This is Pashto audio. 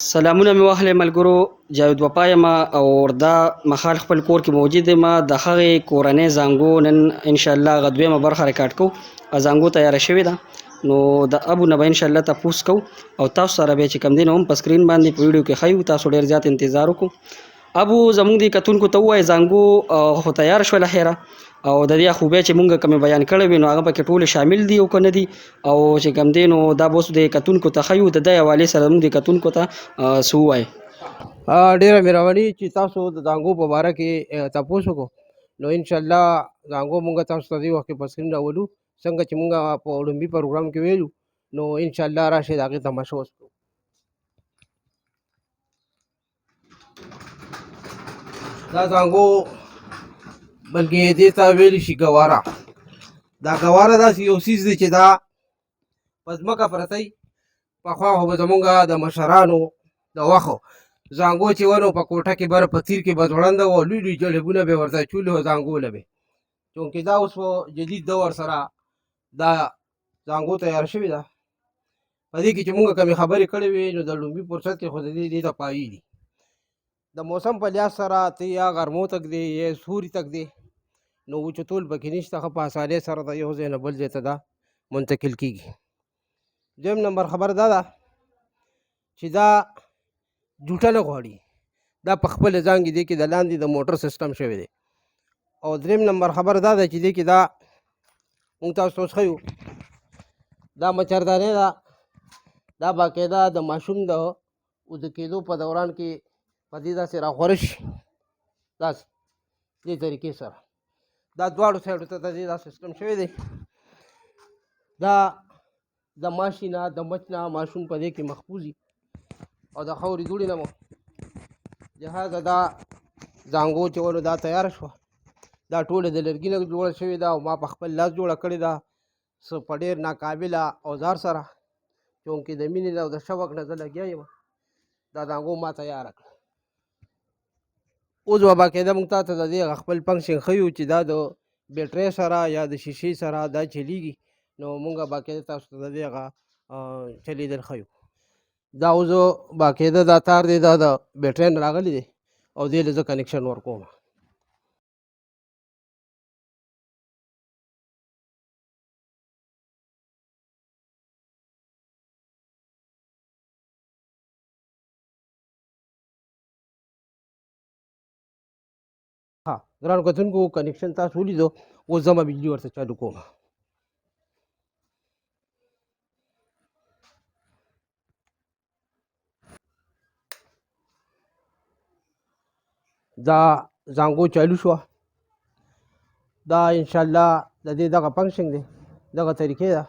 سلامونه مې واخلې ملګرو، جاوید وفا یم او دا مهال خپل کور کې موجود یم. د هغې کورنۍ زانګو نن انشاءالله هغه دویمه برخه ریکارډ کوو. زانګو تیاره شوې ده، نو د ابو نه به انشاءالله تپوس کوو او تاسو سره بیا چې کوم دی نو هم په سکرین باندې په ویډیو کې ښیو. تاسو ډېر زیات انتظار وکړو. ابو زموږ د کتونکو ته ووایه زانګو خو تیار شوله خیره، او د دې خوبۍ چې مونږ کومې بیان کړې وي نو هغه پکې ټولې شامل دي او که نه دي، او چې کوم دی نو دا به اوس د کتونکو ته ښیو. د دې حوالې سره زموږ د کتونکو ته څه ووایې. ډیره مهرباني چې تاسو د زانګو په باره کې تپوس وکړو. نو انشاءالله زانګو مونږ تاسو ته دې وخت کې په سکرین راولو، څنګه چې مونږ په لومبي پروګرام کې ویلو. نو انشاءالله راشئ د هغې تماشه اوس کړو. دا زانګو بلکې دې ته ویلی شي ګواره. دا ګواره داسې یو څیز دی چې دا په ځمکه پرتی. پخوا خو به زمونږ د مشرانو د وخو زانګو چې ونو په کوټه کې بره په تیر کې به ځوړنده وو، لوی لوی جلیبونه به ورته چولې وو زانګو له به. چونکې دا اوس په جدید دور سره دا زانګو تیار شوې ده. په دې کې چې مونږ کمې خبرې کړې وې نو د لومبي فرصت کې خو د دې ته پایي دي. د موسم په لحاظ سره ته یا غرمو تک دی یا سوري تک دی، نو وچتول پکې نشته. ښه په اسانۍ سره د یو ځای نه بل ځای ته دا منتقل کېږي. دویم نمبر خبر دا ده چې دا جوټه نه غواړي، دا په خپله ځانګې دی کې د لاندې د موټر سیسټم شوی دی. او دریم نمبر خبر دا ده چې دی کې دا مونږ تاسو ته اوس ښیو دا مچردانۍ ده. دا باقاعده د ماشوم د اوده کېدو په دوران کې په دې داسې راغوره شي، داسې دې طریقې سره دا دواړو سایډو ته د دې دا سیسټم شوی دی. دا د ماشي نه د مچ نه ماشوم په دې کې محفوظ وي او د خاورې دوړې نه مو. لهذا دا زانګو چې ولو دا تیاره شوه، دا ټوله د لرګي نه جوړه شوې ده او ما په خپل لاس جوړه کړې ده، څه په ډېر ناقابله اوزار سره. چونکې د مینې نه او د شوق نه زه لګیا یم. دا زانګو ما تیاره کړه. اوس به باقاعده مونږ تا ته د دې خپل فنکشن ښیو چې دا د بیټرۍ سره یا د شیشې سره دا چلیږي. نو مونږ باقاعده تاسو ته د دې هغه چلیدل ښیو. دا اوس باقاعده دا تار دی دا د بیټرۍ نه راغلی دی او دې له زه کنیکشن ورکوم. ها ګرانو کتونکو کنیکشن تاسو ولیدو، اوس زه به بجلي ورته چالو کوم. دا زانګو چالو شوه. دا انشاءالله د دې دغه فنکشن دی، دغه طریقې ده.